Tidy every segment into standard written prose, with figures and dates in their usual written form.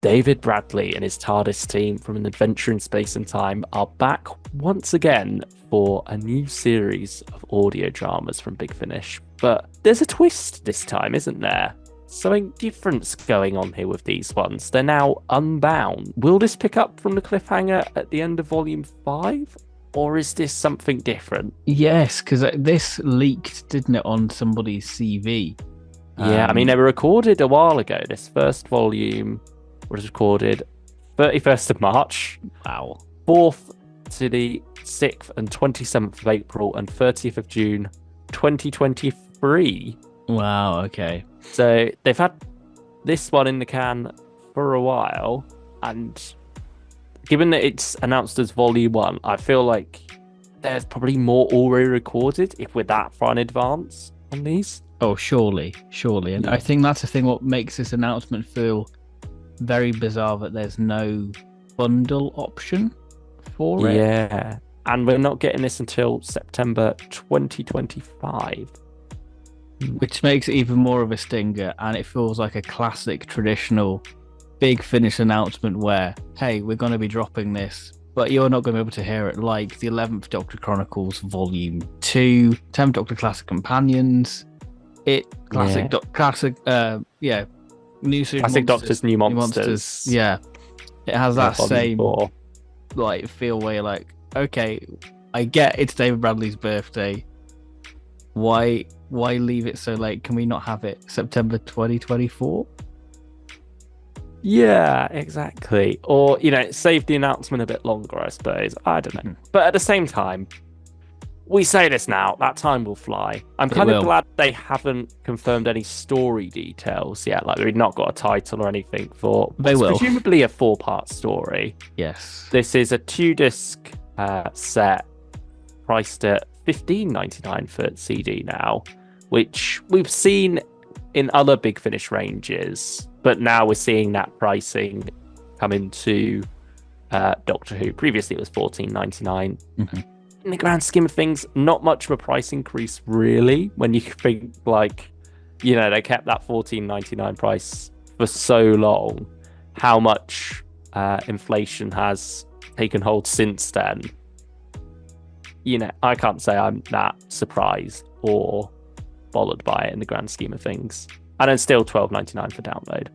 David Bradley and his TARDIS team from An Adventure in Space and Time are back once again for a new series of audio dramas from Big Finish. But there's a twist this time, isn't there? Something different's going on here with these ones. They're now unbound. Will this pick up from the cliffhanger at the end of Volume 5? Or is this something different? Yes, because this leaked, didn't it, on somebody's CV? Yeah, I mean, they were recorded a while ago. This first volume was recorded 31st of March, Wow. 4th to the 6th and 27th of April, and 30th of June 2023. Wow, okay. So they've had this one in the can for a while, and given that it's announced as Volume 1, I feel like there's probably more already recorded if we're that far in advance on these. Oh, surely. And Yeah. I think that's the thing what makes this announcement feel very bizarre, that there's no bundle option for it. Yeah. And we're not getting this until September 2025. Which makes it even more of a stinger, and it feels like a classic traditional Big Finish announcement where, hey, we're going to be dropping this, but you're not going to be able to hear it, like the 11th Doctor Chronicles Volume 2, 10th Doctor Classic Companions, new series Classic Doctors, New Monsters. Yeah, it has that Volume same 4. like feel where you're like, okay, I get it's David Bradley's birthday. Why leave it so late? Can we not have it September 2024? Yeah, exactly. Or, save the announcement a bit longer, I suppose. I don't know. But at the same time, we say this now, that time will fly. I'm kind of glad they haven't confirmed any story details yet. Like, they've not got a title or anything for They will. Presumably a 4-part story. Yes. This is a 2-disc set priced at $15.99 for CD now, which we've seen in other Big Finish ranges, but now we're seeing that pricing come into Doctor Who. Previously it was $14.99. Mm-hmm. In the grand scheme of things, not much of a price increase really, when you think they kept that $14.99 price for so long. How much inflation has taken hold since then? I can't say I'm that surprised or bothered by it in the grand scheme of things. And it's still $12.99 for download.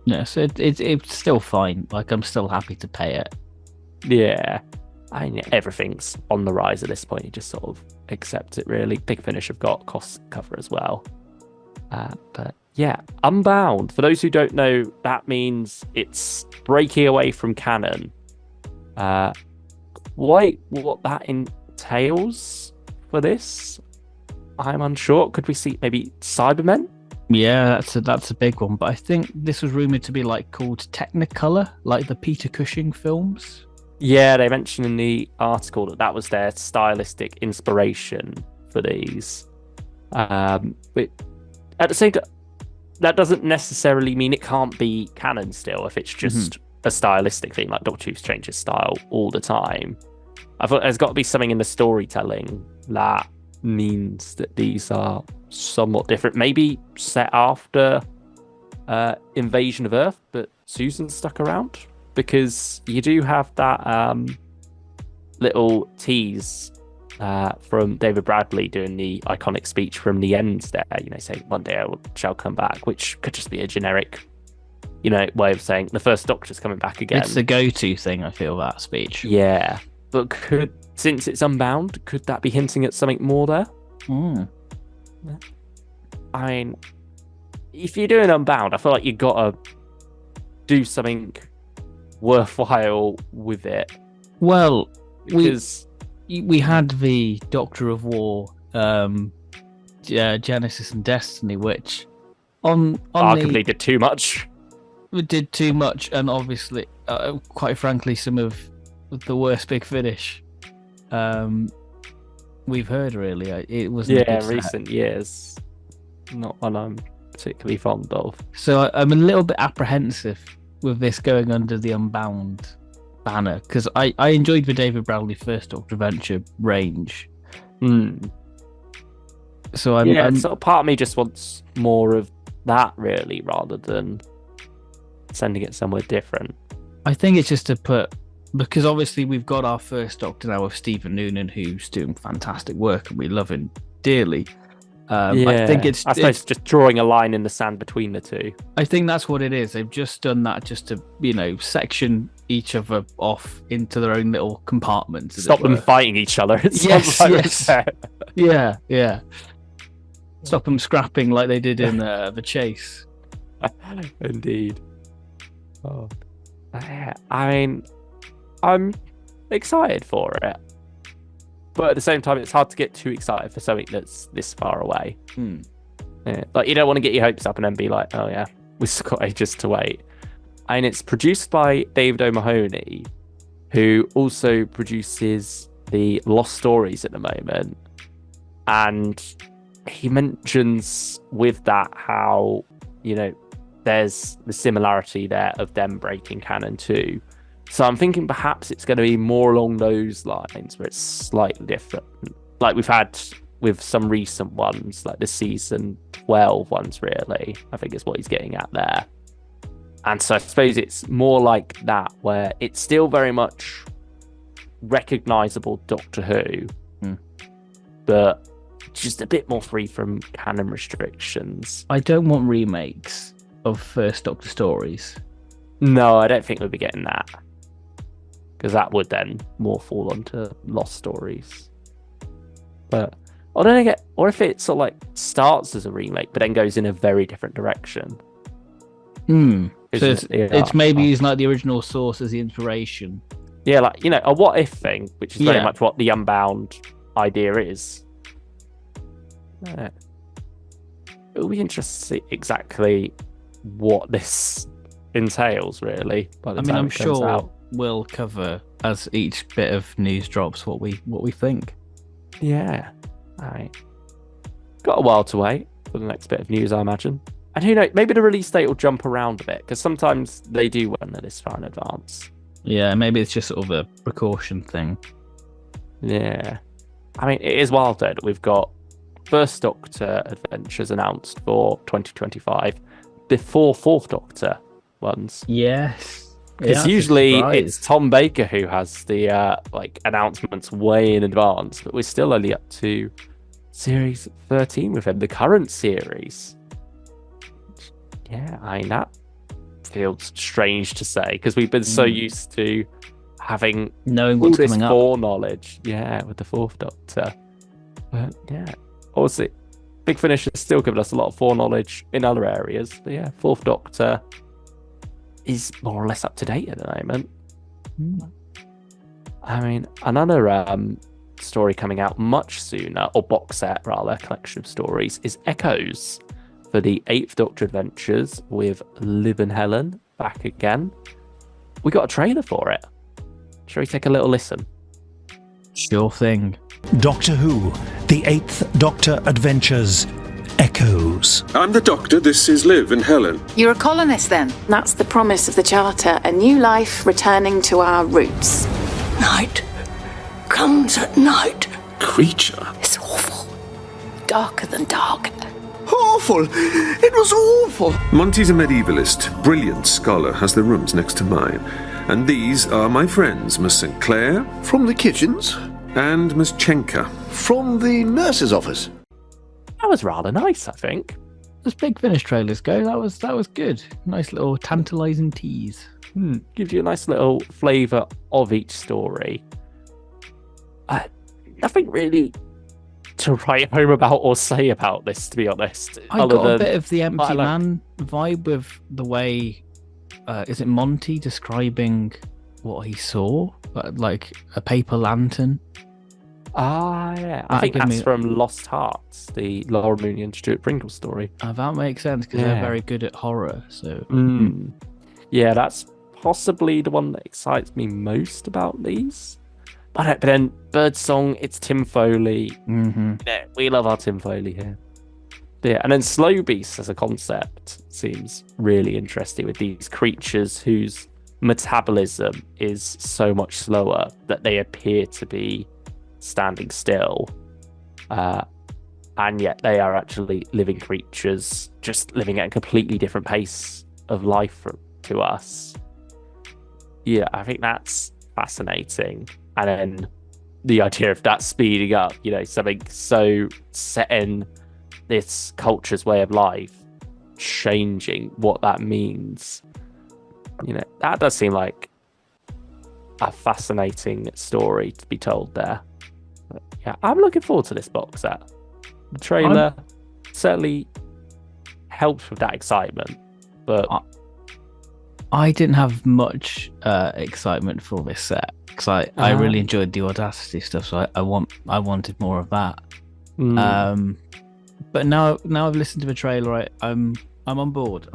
Yes, it's still fine. Like, I'm still happy to pay it. Yeah. I mean, everything's on the rise at this point. You just sort of accept it, really. Big Finish have got cost cover as well. But yeah, Unbound. For those who don't know, that means it's breaking away from canon. What that entails for this, I'm unsure. Could we see maybe Cybermen? Yeah, that's a big one. But I think this was rumored to be called Technicolor, like the Peter Cushing films. Yeah, they mentioned in the article that was their stylistic inspiration for these. But at the same time, that doesn't necessarily mean it can't be canon still if it's just a stylistic thing. Like Doctor Who's changes style all the time. I thought there's got to be something in the storytelling that means that these are somewhat different. Maybe set after Invasion of Earth, but Susan stuck around, because you do have that little tease from David Bradley doing the iconic speech from the end there, saying one day I shall come back, which could just be a generic way of saying the first Doctor's coming back again. It's the go-to thing, I feel, that speech. Yeah, but since it's Unbound, could that be hinting at something more there? I mean, if you're doing Unbound, I feel like you've got to do something worthwhile with it. Well, because we had the Doctor of War, Genesis and Destiny, which on arguably did too much. Did too much, and obviously, quite frankly, some of the worst Big Finish we've heard. Really, it was recent years. Not one I'm particularly fond of. So I'm a little bit apprehensive with this going under the Unbound banner, because I enjoyed the David Bradley first Doctor Adventure range. So sort of part of me just wants more of that, really, rather than sending it somewhere different. I think it's just to put, because obviously we've got our first Doctor now with Stephen Noonan, who's doing fantastic work, and we love him dearly. I think it's just drawing a line in the sand between the two. I think that's what it is. They've just done that just to, section each other off into their own little compartments. Stop them fighting each other. Yes. Yeah. Stop them scrapping like they did in The Chase. Indeed. Oh, I mean, I'm excited for it. But at the same time, it's hard to get too excited for something that's this far away. Yeah, like, you don't want to get your hopes up and then be like, oh yeah, we've still got ages to wait. And it's produced by David O'Mahony, who also produces the Lost Stories at the moment. And he mentions with that how, there's the similarity there of them breaking canon too. So I'm thinking perhaps it's going to be more along those lines, where it's slightly different. Like we've had with some recent ones, like the season 12 ones, really. I think is what he's getting at there. And so I suppose it's more like that, where it's still very much recognisable Doctor Who, but just a bit more free from canon restrictions. I don't want remakes of first Doctor stories. No, I don't think we'll be getting that. Because that would then more fall onto Lost Stories. But I don't get, or if it sort of like starts as a remake, but then goes in a very different direction. So it's maybe using like the original source as the inspiration. Yeah, like, a what if thing, which is very much what the Unbound idea is. It'll be interesting to see exactly what this entails, really. I'm sure we'll cover as each bit of news drops what we think. Yeah. All right. Got a while to wait for the next bit of news, I imagine. And who knows, maybe the release date will jump around a bit, because sometimes they do when they're this far in advance. Yeah, maybe it's just sort of a precaution thing. Yeah. I mean, it is wild though that we've got First Doctor Adventures announced for 2025 before Fourth Doctor ones. Yes. Because usually it's Tom Baker who has the announcements way in advance, but we're still only up to series 13 with him, the current series. Yeah, I mean, that feels strange to say, because we've been so used to knowing what's coming up, foreknowledge. Yeah, with the Fourth Doctor. But yeah, obviously, Big Finish has still given us a lot of foreknowledge in other areas. But yeah, Fourth Doctor is more or less up to date at the moment. I mean, another story coming out much sooner, or box set rather, collection of stories, is Echoes for the 8th Doctor Adventures with Liv and Helen back again. We got a trailer for it. Shall we take a little listen? Sure thing. Doctor Who, the 8th Doctor Adventures, Echoes. I'm the Doctor, this is Liv and Helen. You're a colonist then? That's the promise of the Charter, a new life returning to our roots. Night comes at night. Creature? It's awful. Darker than dark. Awful! It was awful! Monty's a medievalist, brilliant scholar, has the rooms next to mine. And these are my friends, Miss St. Clair. From the kitchens. And Miss Chenka. From the nurse's office. That was rather nice, I think. As Big Finish trailers go, that was good. Nice little tantalising tease. Gives you a nice little flavour of each story. Nothing really to write home about or say about this, to be honest. I got a bit of the Empty Man vibe with the way, is it Monty describing what he saw? Like a paper lantern? Yeah. I think that's from Lost Hearts, the Laura Mooney and Stuart Pringle story. That makes sense, because they're very good at horror. So yeah, that's possibly the one that excites me most about these. But then Birdsong, it's Tim Foley. Yeah, we love our Tim Foley here. Yeah, and then Slow Beast as a concept seems really interesting, with these creatures whose metabolism is so much slower that they appear to be standing still, and yet they are actually living creatures, just living at a completely different pace of life to us. Yeah, I think that's fascinating. And then the idea of that speeding up, something so set in this culture's way of life, changing what that means. That does seem like a fascinating story to be told there. But yeah, I'm looking forward to this box set. The trailer certainly helps with that excitement, but I didn't have much excitement for this set because I really enjoyed the Audacity stuff, so I wanted more of that. But now I've listened to the trailer, I'm on board.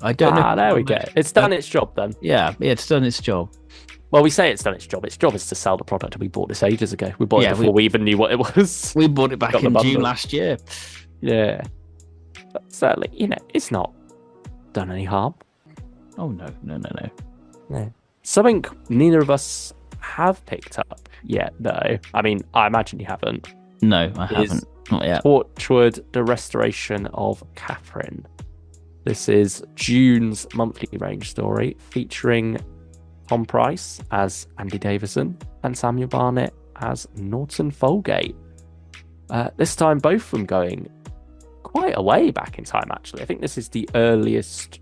I don't know. There we go. It's done its job then. Yeah, it's done its job. Well, we say it's done its job. Its job is to sell the product, and we bought this ages ago. We bought it before we even knew what it was. We bought it back in June last year. Yeah. But certainly, it's not done any harm. Oh, no. Yeah. Something neither of us have picked up yet, though. I mean, I imagine you haven't. No, I haven't. Not yet. Torchwood, The Restoration of Catherine. This is June's monthly range story featuring Tom Price as Andy Davison and Samuel Barnett as Norton Folgate. This time, both of them going quite a way back in time, actually. I think this is the earliest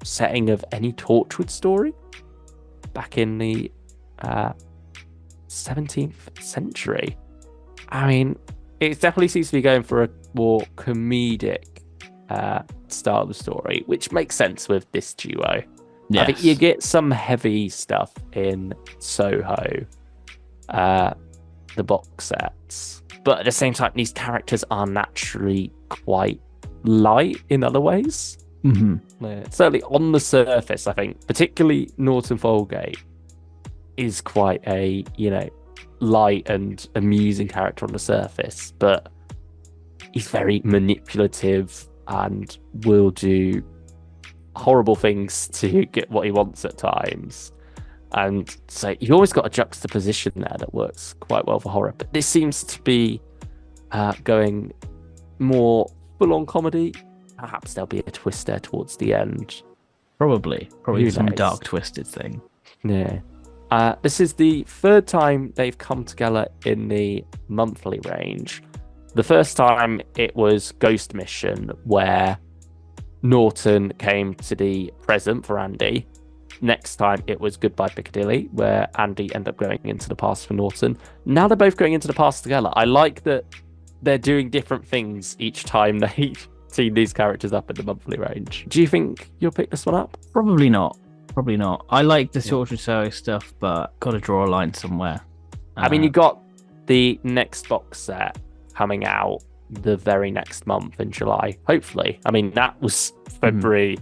setting of any Torchwood story back in the 17th century. I mean, it definitely seems to be going for a more comedic style of the story, which makes sense with this duo. Yes. I think you get some heavy stuff in Soho, the box sets, but at the same time, these characters are naturally quite light in other ways. Mm-hmm. Yeah, certainly on the surface, I think, particularly Norton Folgate is quite a, light and amusing character on the surface, but he's very manipulative and will do horrible things to get what he wants at times. And so you've always got a juxtaposition there that works quite well for horror. But this seems to be going more full-on comedy. Perhaps there'll be a twist there towards the end. Probably some dark twisted thing. Yeah. This is the third time they've come together in the monthly range. The first time it was Ghost Mission, where Norton came to the present for Andy. Next time it was Goodbye Piccadilly, where Andy ended up going into the past for Norton. Now they're both going into the past together. I like that they're doing different things each time they team these characters up in the monthly range. Do you think you'll pick this one up? Probably not. I like the Torchwood Soho stuff, but got to draw a line somewhere. I mean, you got the next box set coming out the very next month in July, hopefully. I mean, that was February,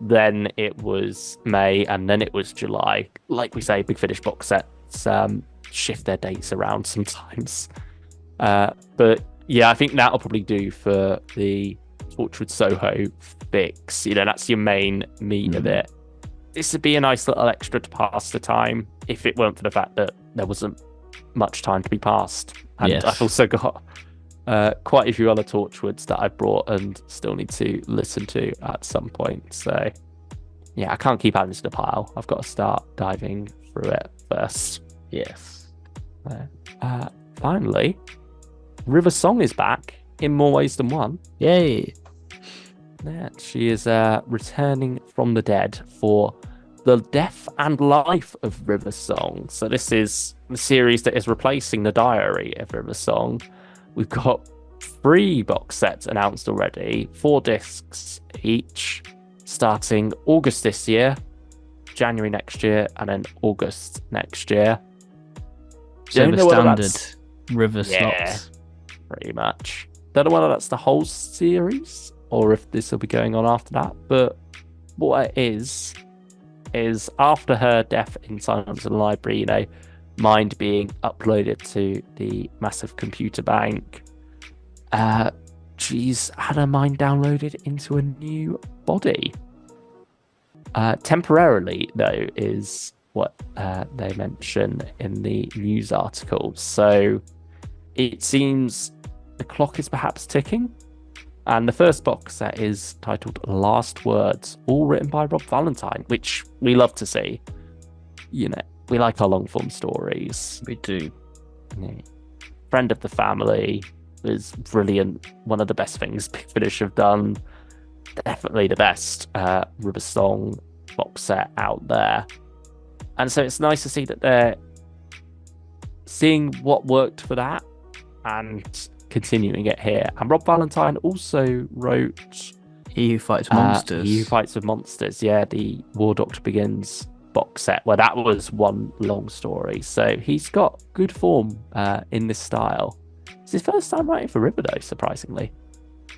then it was May, and then it was July. Like we say, Big Finish box sets shift their dates around sometimes. But yeah, I think that'll probably do for the Torchwood Soho fix. That's your main meat of it. This would be a nice little extra to pass the time if it weren't for the fact that there wasn't much time to be passed. And I've also got quite a few other Torchwoods that I brought and still need to listen to at some point. So yeah, I can't keep adding to the pile. I've got to start diving through it first. Yes. Finally, River Song is back in more ways than one. Yay. Yeah, she is returning from the dead for the death and life of River Song. So this is the series that is replacing the diary of River Song. We've got 3 box sets announced already, 4 discs each, starting August this year, January next year, and then August next year. So the standard River slots. Pretty much. Don't know whether that's the whole series or if this will be going on after that, but what it is after her death in Silence in the Library, Mind being uploaded to the massive computer bank, she's had her mind downloaded into a new body. Temporarily, though, is what they mention in the news article. So it seems the clock is perhaps ticking. And the first box set is titled Last Words, all written by Rob Valentine, which we love to see. You know, we like our long form stories. We do. Yeah. Friend of the family is brilliant. One of the best things Big Finish have done. Definitely the best River Song box set out there. And so it's nice to see that they're seeing what worked for that and continuing it here. And Rob Valentine also wrote He Who Fights Monsters. He Who Fights with Monsters, yeah, the War Doctor Begins box set, where that was one long story. So he's got good form in this style. It's his first time writing for River, though, surprisingly.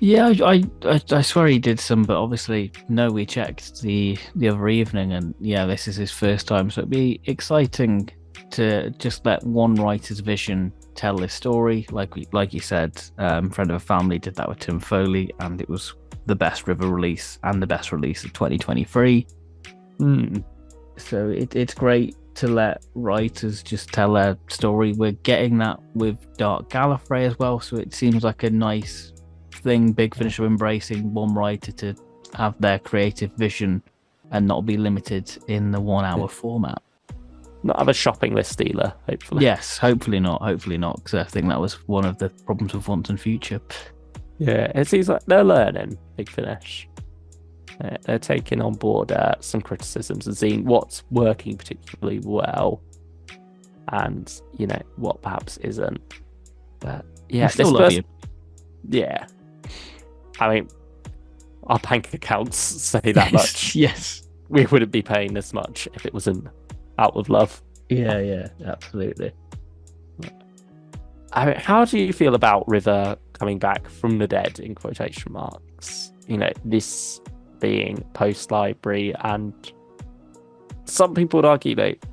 Yeah, I swear he did some, but obviously, no, we checked the other evening, and yeah, this is his first time, so it'd be exciting to just let one writer's vision tell this story. Like you said, Friend of a Family did that with Tim Foley, and it was the best River release and the best release of 2023. So it's great to let writers just tell their story. We're getting that with Dark Gallifrey as well, so it seems like a nice thing. Big Finish are embracing one writer to have their creative vision and not be limited in the 1 hour format. Not have a shopping list stealer, hopefully. Yes, hopefully not, because I think that was one of the problems with Once and Future. Yeah, it seems like they're learning, Big Finish. They're taking on board some criticisms and seeing what's working particularly well and, you know, what perhaps isn't. But yeah, I still love you. Yeah. I mean, our bank accounts say that much. Yes. We wouldn't be paying this much if it wasn't out of love. Yeah, absolutely. I mean, how do you feel about River coming back from the dead, in quotation marks? You know, this being post-library, and some people would argue, like,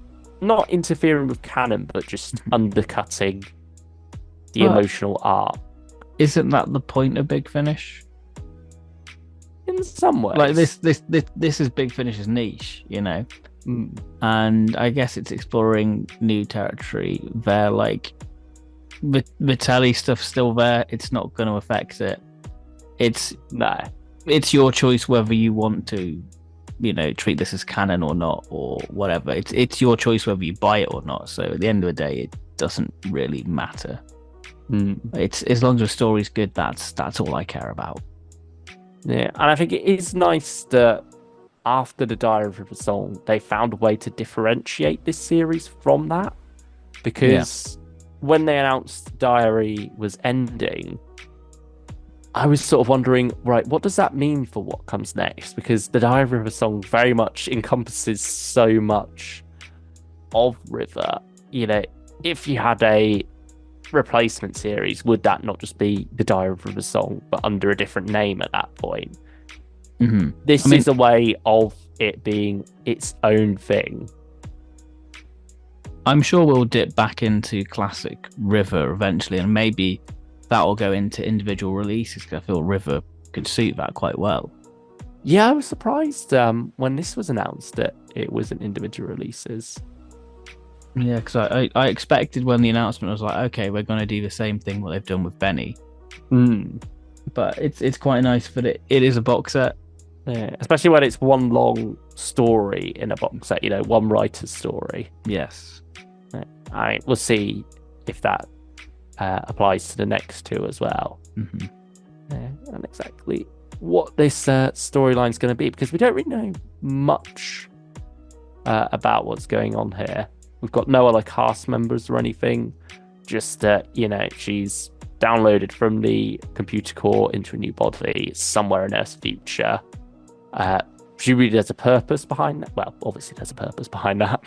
not interfering with canon, but just undercutting the emotional arc. Isn't that the point of Big Finish? In some ways. Like this is Big Finish's niche, you know? And I guess it's exploring new territory there. Like, the telly stuff's still there. It's not going to affect it. It's your choice whether you want to, you know, treat this as canon or not, or whatever. It's your choice whether you buy it or not. So at the end of the day, it doesn't really matter. It's as long as the story's good, that's all I care about. Yeah, and I think it is nice that after the Diary of River Song, they found a way to differentiate this series from that. Because when they announced the Diary was ending, I was sort of wondering, right, what does that mean for what comes next? Because the Diary of River Song very much encompasses so much of River. You know, if you had a replacement series, would that not just be the Diary of River Song, but under a different name at that point? This is a way of it being its own thing. I'm sure we'll dip back into classic River eventually, and maybe that will go into individual releases, because I feel River could suit that quite well. Yeah, I was surprised when this was announced that it was in individual releases. Yeah, because I expected when the announcement was like, okay, we're going to do the same thing what they've done with Benny. But it's quite nice that it is a box set. Yeah, especially when it's one long story in a box set, you know, one writer's story. Yes. We'll see if that applies to the next two as well. And exactly what this storyline is going to be, because we don't really know much about what's going on here. We've got no other cast members or anything. Just you know, she's downloaded from the computer core into a new body somewhere in Earth's future. Presumably there's a purpose behind that. Well, obviously there's a purpose behind that.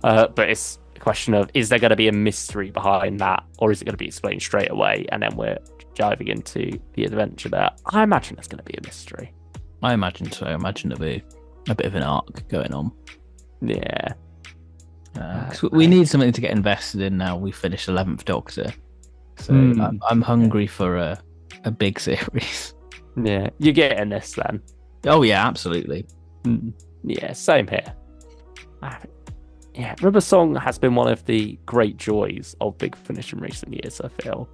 But it's a question of, is there going to be a mystery behind that, or is it going to be explained straight away and then we're diving into the adventure there? I imagine there's going to be a mystery. I imagine so. I imagine there'll be a bit of an arc going on. Yeah. We need something to get invested in now. We finished 11th Doctor. So I'm hungry for a big series. Yeah, you're getting this then. Oh yeah, absolutely. Yeah, same here. Yeah, River Song has been one of the great joys of Big Finish in recent years, I feel.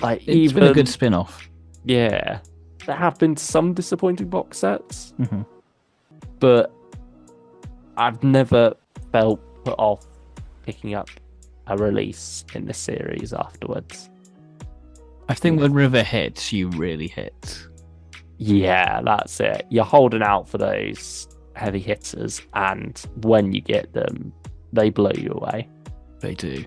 Like, It's been a good spin-off. Yeah, there have been some disappointing box sets, Mhm. but I've never felt put off picking up a release in the series afterwards. I think when River hits, you really hit. Yeah, that's it. You're holding out for those heavy hitters, and when you get them, they blow you away. They do.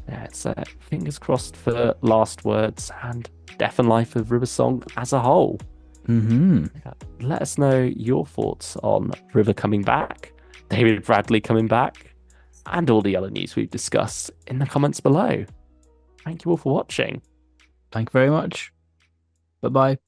Yeah, so fingers crossed for Last Words and Death and Life of River Song as a whole. Mm-hmm. Let us know your thoughts on River coming back, David Bradley coming back, and all the other news we've discussed in the comments below. Thank you all for watching. Thank you very much. Bye-bye.